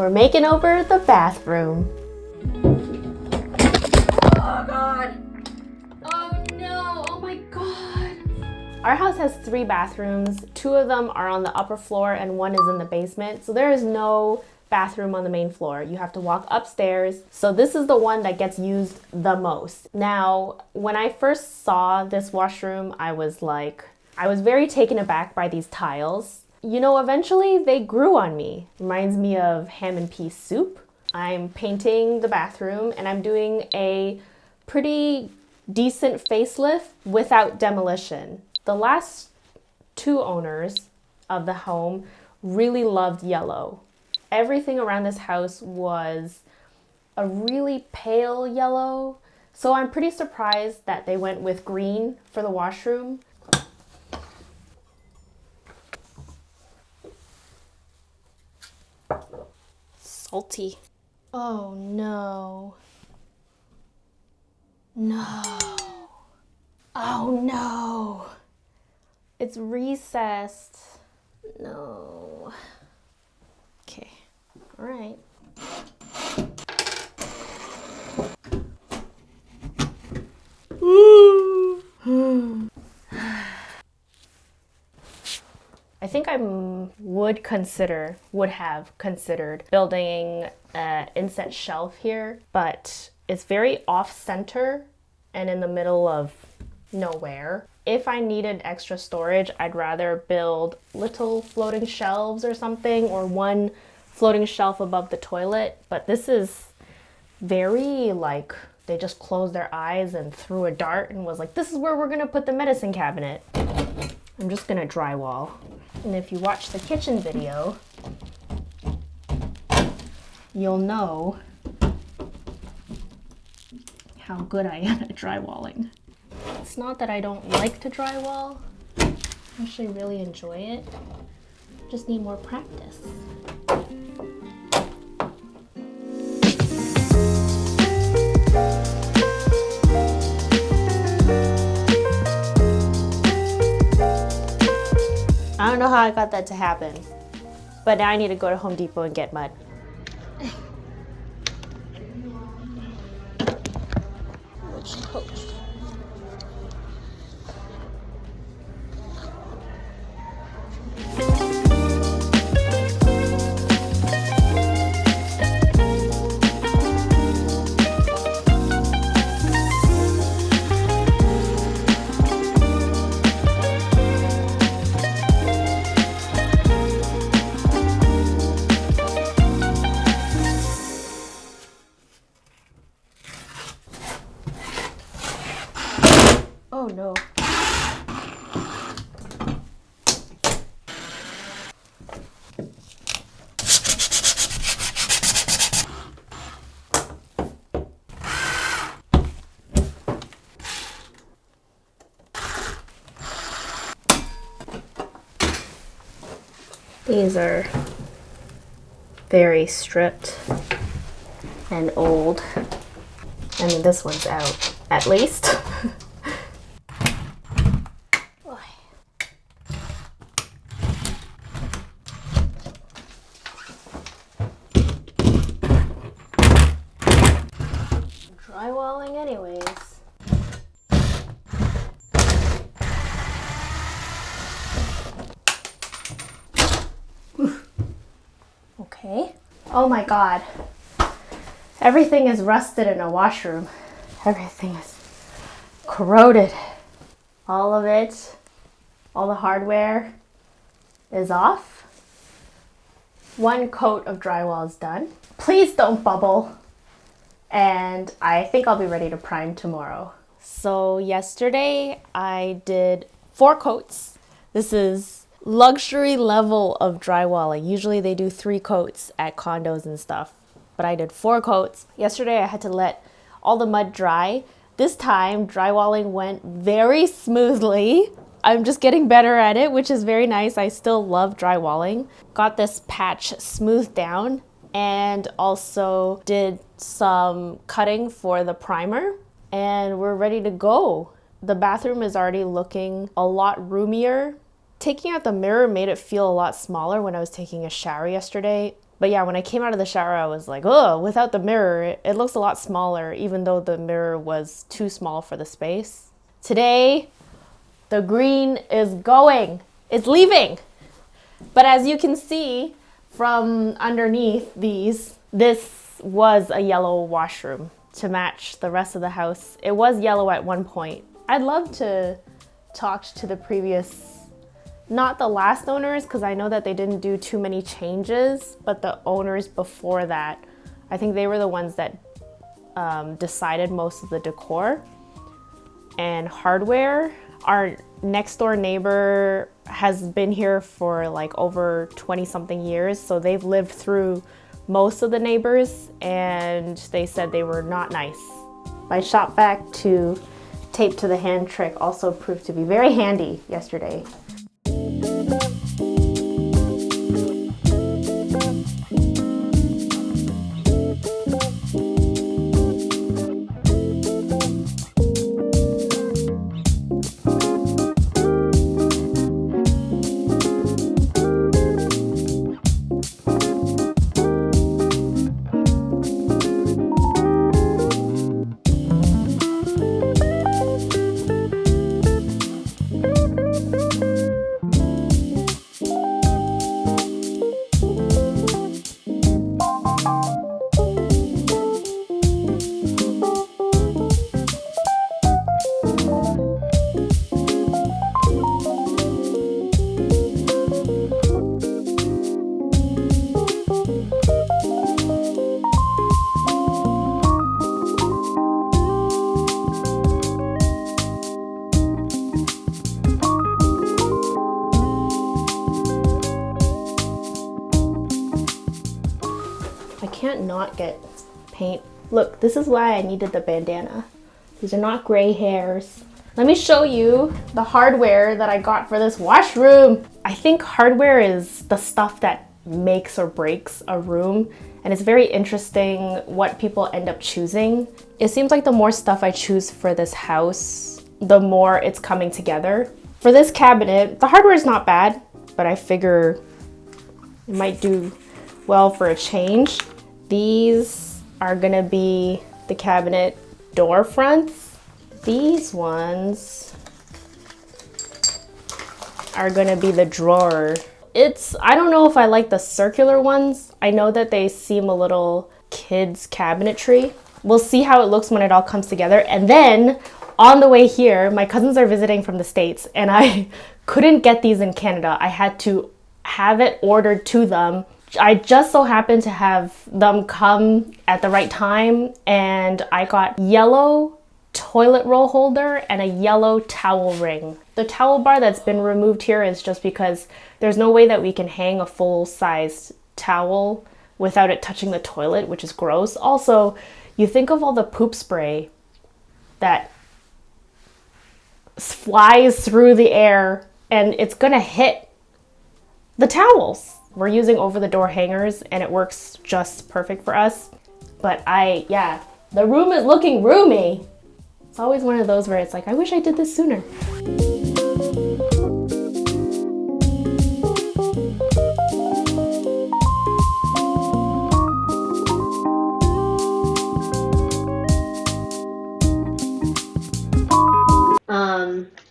We're making over the bathroom. Oh God. Oh no. Oh my God. Our house has 3 bathrooms. 2 of them are on the upper floor and 1 is in the basement. So there is no bathroom on the main floor. You have to walk upstairs. So this is the one that gets used the most. Now, when I first saw this washroom, I was very taken aback by these tiles. You know, eventually they grew on me. Reminds me of ham and pea soup. I'm painting the bathroom and I'm doing a pretty decent facelift without demolition. The last 2 owners of the home really loved yellow. Everything around this house was a really pale yellow. So I'm pretty surprised that they went with green for the washroom. Salty. Oh no. No. Oh no. It's recessed. No. Okay. All right. I think I would have considered building an inset shelf here, but it's very off-center and in the middle of nowhere. If I needed extra storage, I'd rather build little floating shelves or something, or one floating shelf above the toilet. But this is very like, they just closed their eyes and threw a dart and was like, this is where we're gonna put the medicine cabinet. I'm just gonna drywall. And if you watch the kitchen video, you'll know how good I am at drywalling. It's not that I don't like to drywall. I actually really enjoy it. Just need more practice. I don't know how I got that to happen, but now I need to go to Home Depot and get mud. Which coat? Oh no. These are very stripped and old. I mean, this one's out, at least. Drywalling anyways. Okay. Oh my God. Everything is rusted in a washroom. Everything is corroded. All of it, all the hardware is off. 1 coat of drywall is done. Please don't bubble. And I think I'll be ready to prime tomorrow. So yesterday I did 4 coats. This is luxury level of drywalling. Usually they do 3 coats at condos and stuff, but I did 4 coats. Yesterday I had to let all the mud dry. This time drywalling went very smoothly. I'm just getting better at it, which is very nice. I still love drywalling. Got this patch smoothed down and also did some cutting for the primer, and we're ready to go. The bathroom is already looking a lot roomier. Taking out the mirror made it feel a lot smaller when I was taking a shower yesterday. But yeah, when I came out of the shower, I was like, oh, without the mirror, it looks a lot smaller, even though the mirror was too small for the space. Today, the green is going. It's leaving. But as you can see from underneath these, this was a yellow washroom to match the rest of the house. It was yellow at one point. I'd love to talk to the previous, not the last owners, because I know that they didn't do too many changes, but the owners before that, I think they were the ones that decided most of the decor and hardware. Our next door neighbor has been here for like over 20 something years, so they've lived through most of the neighbors, and they said they were not nice. My shop vac to tape to the hand trick also proved to be very handy yesterday. Can't not get paint. Look, this is why I needed the bandana. These are not gray hairs. Let me show you the hardware that I got for this washroom. I think hardware is the stuff that makes or breaks a room, and it's very interesting what people end up choosing. It seems like the more stuff I choose for this house, the more it's coming together. For this cabinet, the hardware is not bad, but I figure it might do well for a change. These are gonna be the cabinet door fronts. These ones are gonna be the drawer. I don't know if I like the circular ones. I know that they seem a little kids cabinetry. We'll see how it looks when it all comes together. And then on the way here, my cousins are visiting from the States, and I couldn't get these in Canada. I had to have it ordered to them. I just so happened to have them come at the right time, and I got yellow toilet roll holder and a yellow towel ring. The towel bar that's been removed here is just because there's no way that we can hang a full-sized towel without it touching the toilet, which is gross. Also, you think of all the poop spray that flies through the air and it's gonna hit the towels. We're using over-the-door hangers and it works just perfect for us. But yeah, the room is looking roomy. It's always one of those where it's like, I wish I did this sooner.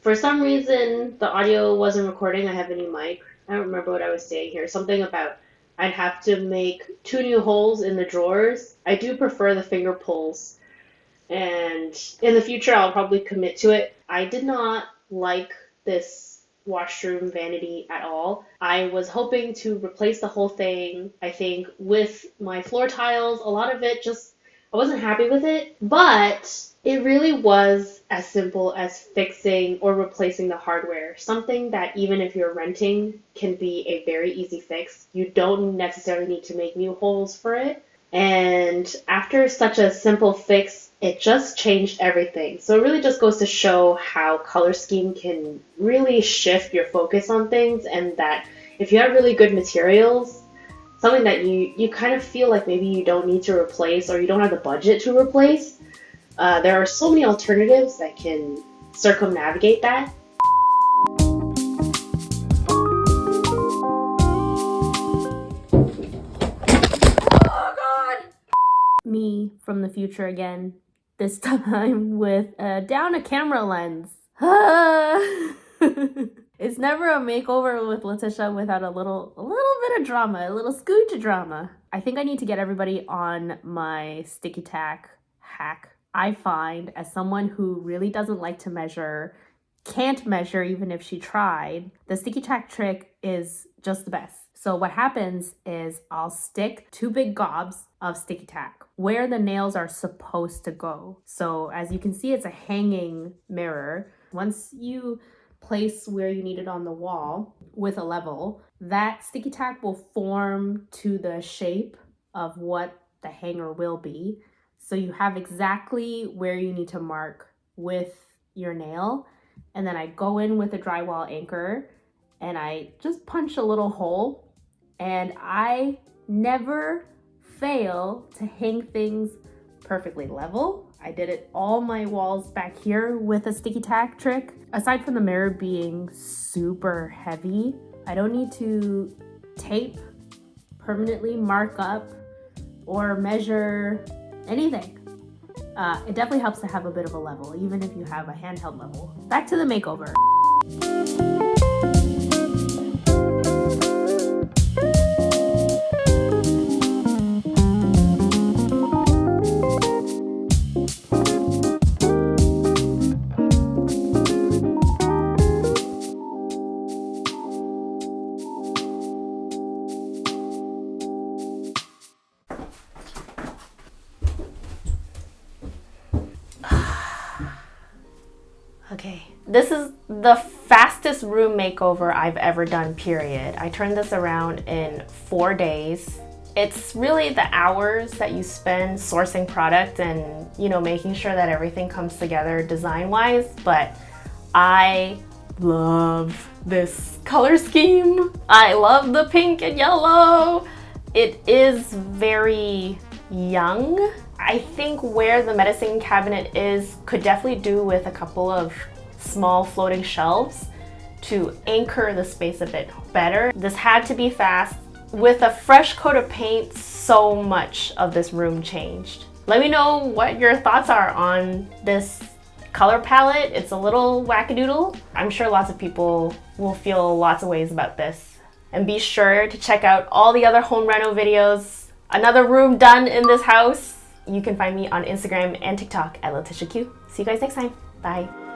For some reason, the audio wasn't recording. I have a new mic. I don't remember what I was saying here. Something about I'd have to make 2 new holes in the drawers. I do prefer the finger pulls, and in the future I'll probably commit to it. I did not like this washroom vanity at all. I was hoping to replace the whole thing, I think, with my floor tiles. A lot of it just, I wasn't happy with it, but it really was as simple as fixing or replacing the hardware. Something that even if you're renting can be a very easy fix. You don't necessarily need to make new holes for it. And after such a simple fix, it just changed everything. So it really just goes to show how color scheme can really shift your focus on things, and that if you have really good materials, something that you kind of feel like maybe you don't need to replace or you don't have the budget to replace, there are so many alternatives that can circumnavigate that. me from the future again, this time with down a camera lens. It's never a makeover with Letitia without a little bit of drama, a little Scooch drama. I think I need to get everybody on my sticky tack hack. I find, as someone who really doesn't like to measure, can't measure even if she tried, the sticky tack trick is just the best. So what happens is I'll stick 2 big gobs of sticky tack where the nails are supposed to go. So as you can see, it's a hanging mirror. Once you place where you need it on the wall with a level, that sticky tack will form to the shape of what the hanger will be. So you have exactly where you need to mark with your nail. And then I go in with a drywall anchor and I just punch a little hole, and I never fail to hang things perfectly level. I did it all my walls back here with a sticky tack trick. Aside from the mirror being super heavy, I don't need to tape, permanently mark up, or measure anything. It definitely helps to have a bit of a level, even if you have a handheld level. Back to the makeover. Okay, this is the fastest room makeover I've ever done, period. I turned this around in 4 days. It's really the hours that you spend sourcing product and, you know, making sure that everything comes together design-wise, but I love this color scheme. I love the pink and yellow. It is very young. I think where the medicine cabinet is could definitely do with a couple of small floating shelves to anchor the space a bit better. This had to be fast. With a fresh coat of paint, so much of this room changed. Let me know what your thoughts are on this color palette. It's a little wackadoodle. I'm sure lots of people will feel lots of ways about this. And be sure to check out all the other home reno videos. Another room done in this house. You can find me on Instagram and TikTok at Letitia Q. See you guys next time. Bye.